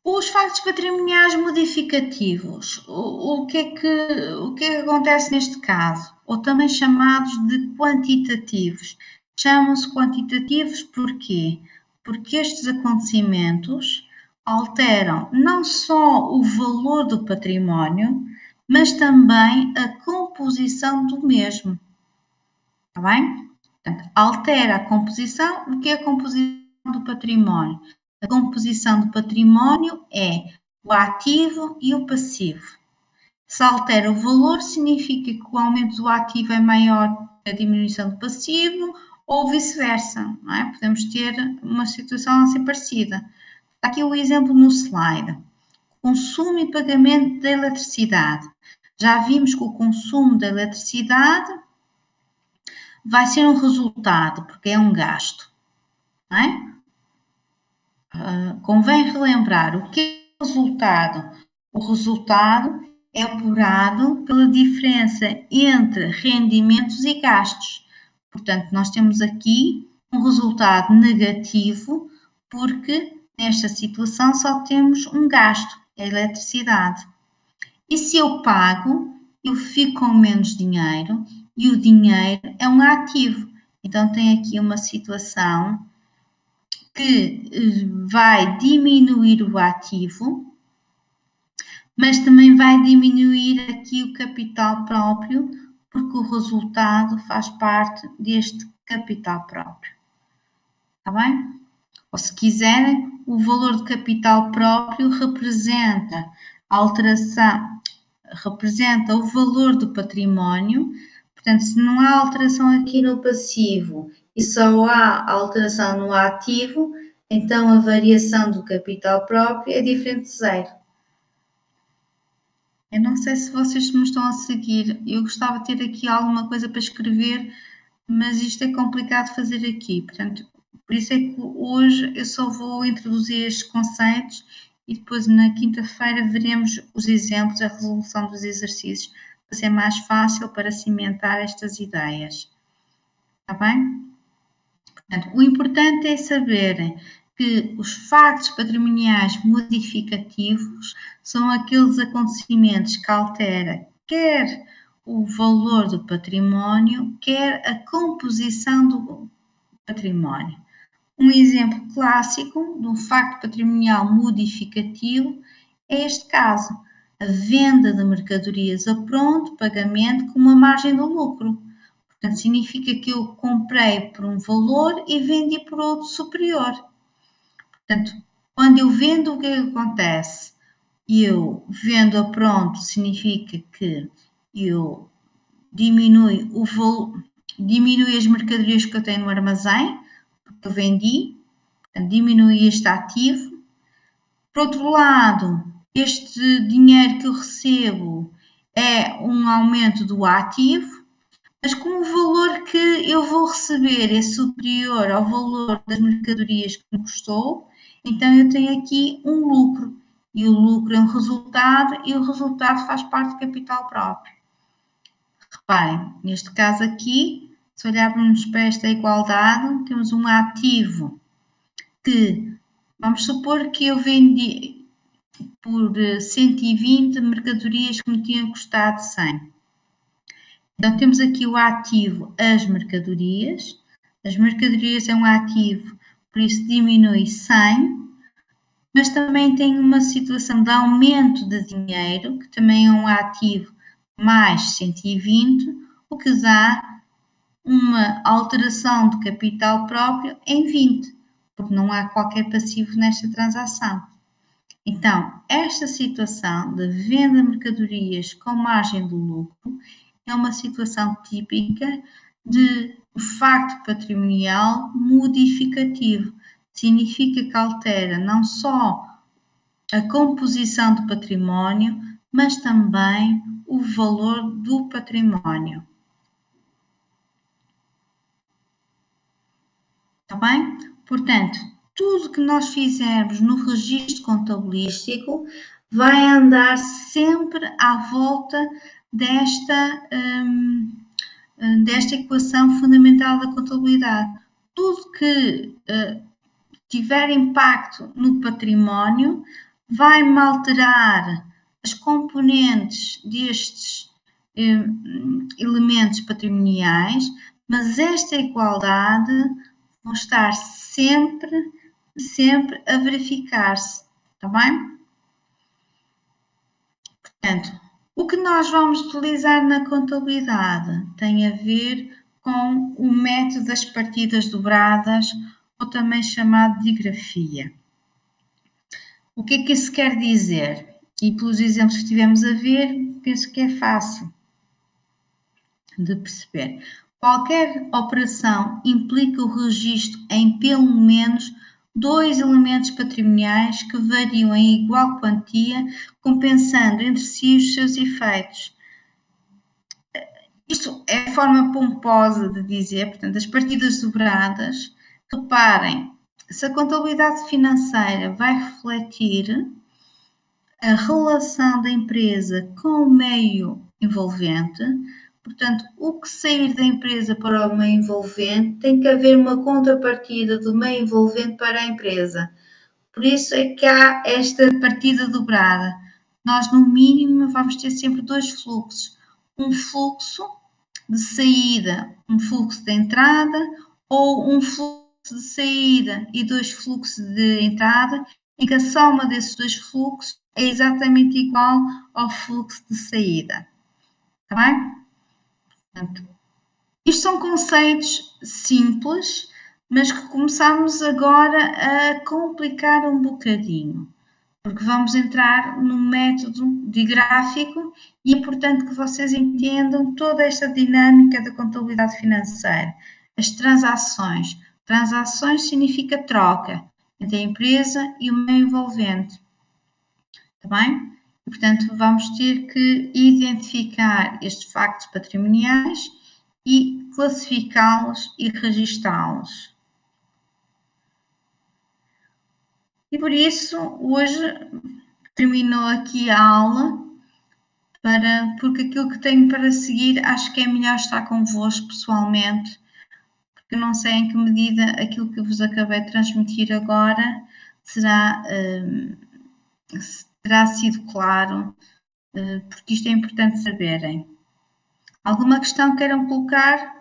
Os factos patrimoniais modificativos, o que é que acontece neste caso? Ou também chamados de quantitativos. Chamam-se quantitativos porquê? Porque estes acontecimentos alteram não só o valor do património, mas também a composição do mesmo. Está bem? Portanto, altera a composição. O que é a composição do património? A composição do património é o ativo e o passivo. Se altera o valor, significa que o aumento do ativo é maior que a diminuição do passivo ou vice-versa. É? Podemos ter uma situação assim parecida. Está aqui o exemplo no slide. Consumo e pagamento da eletricidade. Já vimos que o consumo da eletricidade vai ser um resultado, porque é um gasto. Não é? Convém relembrar o que é o resultado. O resultado é apurado pela diferença entre rendimentos e gastos. Portanto, nós temos aqui um resultado negativo, porque nesta situação só temos um gasto, a eletricidade. E se eu pago, eu fico com menos dinheiro e o dinheiro é um ativo. Então, tem aqui uma situação que vai diminuir o ativo, mas também vai diminuir aqui o capital próprio, porque o resultado faz parte deste capital próprio. Está bem? Ou se quiserem, o valor de capital próprio representa a alteração, representa o valor do património. Portanto, se não há alteração aqui no passivo e só há alteração no ativo, então a variação do capital próprio é diferente de zero. Eu não sei se vocês me estão a seguir. Eu gostava de ter aqui alguma coisa para escrever, mas isto é complicado de fazer aqui. Portanto, por isso é que hoje eu só vou introduzir estes conceitos e depois na quinta-feira veremos os exemplos, a resolução dos exercícios, para ser mais fácil para cimentar estas ideias. Está bem? Portanto, o importante é saberem que os factos patrimoniais modificativos são aqueles acontecimentos que alteram quer o valor do património, quer a composição do património. Um exemplo clássico de um facto patrimonial modificativo é este caso, a venda de mercadorias a pronto, pagamento com uma margem de lucro. Portanto, significa que eu comprei por um valor e vendi por outro superior. Portanto, quando eu vendo, o que é que acontece? Eu vendo a pronto significa que eu diminui o valor, diminui as mercadorias que eu tenho no armazém, porque eu vendi, portanto, diminui este ativo. Por outro lado, este dinheiro que eu recebo é um aumento do ativo, Mas como o valor que eu vou receber é superior ao valor das mercadorias que me custou, então eu tenho aqui um lucro. E o lucro é um resultado e o resultado faz parte do capital próprio. Reparem, neste caso aqui, se olharmos para esta igualdade, temos um ativo que, vamos supor que eu vendi por 120 mercadorias que me tinham custado 100. Então, temos aqui o ativo, as mercadorias. As mercadorias é um ativo, por isso diminui 100, mas também tem uma situação de aumento de dinheiro, que também é um ativo, mais 120, o que dá uma alteração de capital próprio em 20, porque não há qualquer passivo nesta transação. Então, esta situação de venda de mercadorias com margem de lucro é uma situação típica de facto patrimonial modificativo. Significa que altera não só a composição do património, mas também o valor do património. Está bem? Portanto, tudo que nós fizermos no registro contabilístico vai andar sempre à volta desta equação fundamental da contabilidade. Tudo que tiver impacto no património vai-me alterar as componentes destes elementos patrimoniais, mas esta igualdade vão estar sempre a verificar-se, está bem? Portanto, o que nós vamos utilizar na contabilidade tem a ver com o método das partidas dobradas, ou também chamado de grafia. O que é que isso quer dizer? E pelos exemplos que estivemos a ver, penso que é fácil de perceber. Qualquer operação implica o registro em pelo menos 2 elementos patrimoniais que variam em igual quantia, compensando entre si os seus efeitos. Isto é a forma pomposa de dizer, portanto, as partidas dobradas. Reparem, se a contabilidade financeira vai refletir a relação da empresa com o meio envolvente, portanto, o que sair da empresa para o meio envolvente tem que haver uma contrapartida do meio envolvente para a empresa. Por isso é que há esta partida dobrada. Nós, no mínimo, vamos ter sempre 2 fluxos. Um fluxo de saída, um fluxo de entrada, ou um fluxo de saída e 2 fluxos de entrada, em que a soma desses 2 fluxos é exatamente igual ao fluxo de saída. Está bem? Portanto, isto são conceitos simples, mas que começamos agora a complicar um bocadinho, porque vamos entrar no método digráfico e é importante que vocês entendam toda esta dinâmica da contabilidade financeira. As transações. Transações significa troca entre a empresa e o meio envolvente. Está bem? E, portanto, vamos ter que identificar estes factos patrimoniais e classificá-los e registá-los. E por isso, hoje terminou aqui a aula, porque aquilo que tenho para seguir acho que é melhor estar convosco pessoalmente, porque não sei em que medida aquilo que vos acabei de transmitir agora terá sido claro, porque isto é importante saberem. Alguma questão queiram colocar?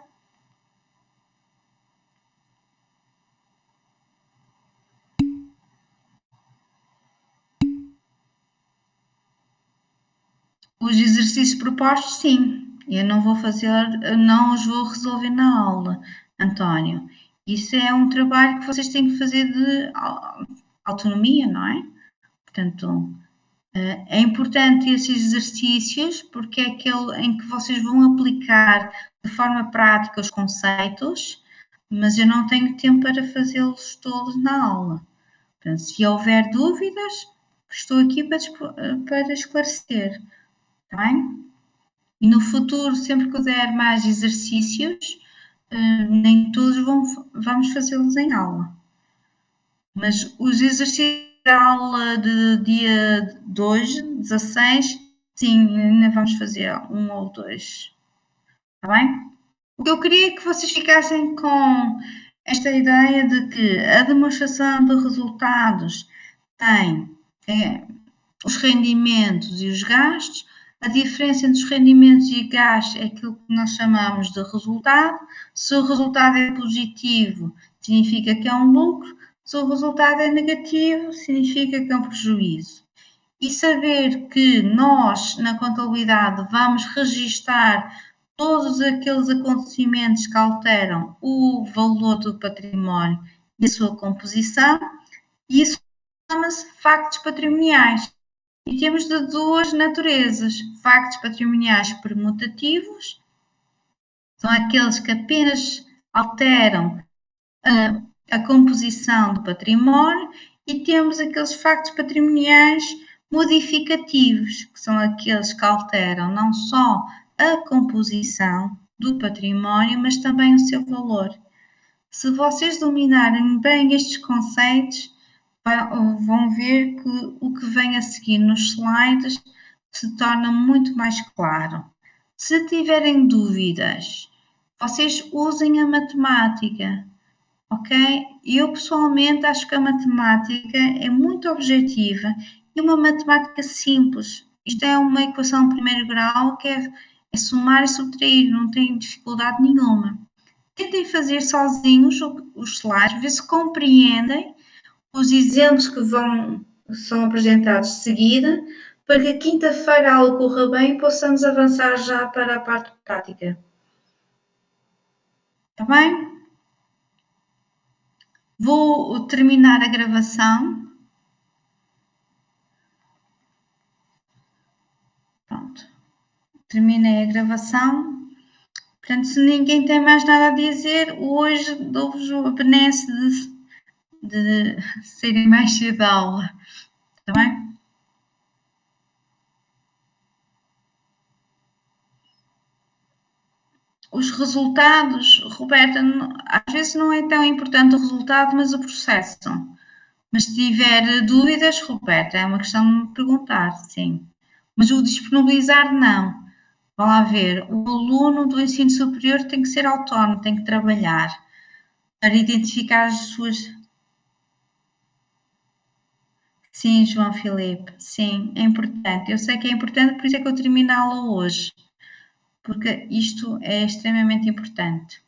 Os exercícios propostos, sim. Eu não vou não os vou resolver na aula, António. Isso é um trabalho que vocês têm que fazer de autonomia, não é? Portanto, é importante esses exercícios porque é aquele em que vocês vão aplicar de forma prática os conceitos, mas eu não tenho tempo para fazê-los todos na aula. Portanto, se houver dúvidas, estou aqui para esclarecer. Está bem? E no futuro, sempre que eu der mais exercícios, nem todos vamos fazê-los em aula. Mas os exercícios da aula de dia de hoje, 16, sim, ainda vamos fazer um ou dois. Está bem? O que eu queria é que vocês ficassem com esta ideia de que a demonstração de resultados tem os rendimentos e os gastos. A diferença entre os rendimentos e gastos é aquilo que nós chamamos de resultado. Se o resultado é positivo, significa que é um lucro. Se o resultado é negativo, significa que é um prejuízo. E saber que nós, na contabilidade, vamos registar todos aqueles acontecimentos que alteram o valor do património e a sua composição, isso chama-se factos patrimoniais. E temos de duas naturezas: factos patrimoniais permutativos, são aqueles que apenas alteram a composição do património, e temos aqueles factos patrimoniais modificativos, que são aqueles que alteram não só a composição do património, mas também o seu valor. Se vocês dominarem bem estes conceitos, vão ver que o que vem a seguir nos slides se torna muito mais claro. Se tiverem dúvidas, vocês usem a matemática, ok? Eu pessoalmente acho que a matemática é muito objetiva e uma matemática simples. Isto é uma equação de primeiro grau que é somar e subtrair, não tem dificuldade nenhuma. Tentem fazer sozinhos os slides, ver se compreendem os exemplos que são apresentados de seguida, para que quinta-feira a aula corra bem e possamos avançar já para a parte prática. Está bem? Vou terminar a gravação. Pronto. Terminei a gravação. Portanto, se ninguém tem mais nada a dizer, hoje dou-vos a benesse de serem mais cedo da aula. Está bem? Os resultados, Roberta, às vezes não é tão importante o resultado, mas o processo. Mas se tiver dúvidas, Roberta, é uma questão de me perguntar, sim. Mas o disponibilizar, não. Vão lá ver, o aluno do ensino superior tem que ser autónomo, tem que trabalhar para identificar as suas... Sim, João Filipe, sim, é importante. Eu sei que é importante, por isso é que eu termino a aula hoje, porque isto é extremamente importante.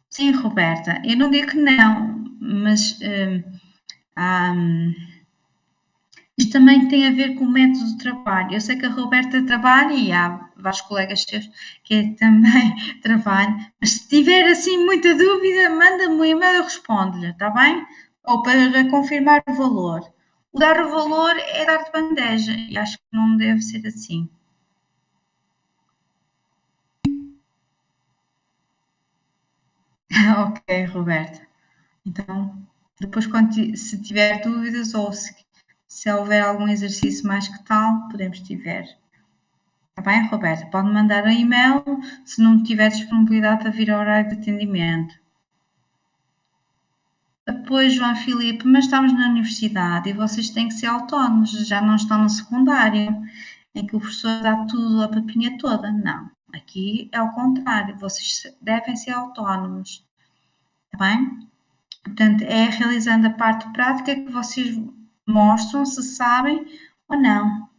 Sim, Roberta, eu não digo que não, mas isto também tem a ver com o método de trabalho. Eu sei que a Roberta trabalha e há vários colegas seus que também trabalham, mas se tiver assim muita dúvida, manda-me um e-mail e eu respondo-lhe, está bem? Ou para confirmar o valor. O dar o valor é dar de bandeja e acho que não deve ser assim. Ok, Roberta. Então, depois se tiver dúvidas ou se houver algum exercício mais que tal, podemos tiver. Está bem, Roberta? Pode mandar um e-mail se não tiver disponibilidade para vir ao horário de atendimento. Pois, João Filipe, mas estamos na universidade e vocês têm que ser autónomos, já não estão no secundário, em que o professor dá tudo a papinha toda. Não, aqui é o contrário, vocês devem ser autónomos. Está bem? Portanto, é realizando a parte prática que vocês mostram se sabem ou não.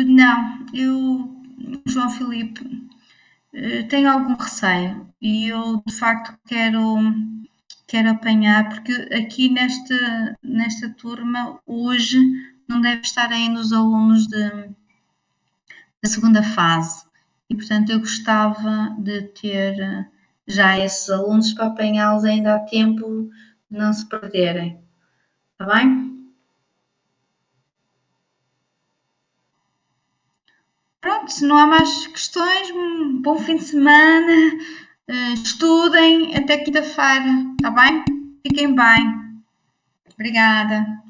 Não, João Filipe, tenho algum receio e eu de facto quero apanhar, porque aqui nesta turma hoje não deve estar ainda os alunos da segunda fase e portanto eu gostava de ter já esses alunos para apanhá-los ainda a tempo de não se perderem. Está bem? Pronto, se não há mais questões, bom fim de semana, Estudem até quinta-feira, está bem? Fiquem bem. Obrigada.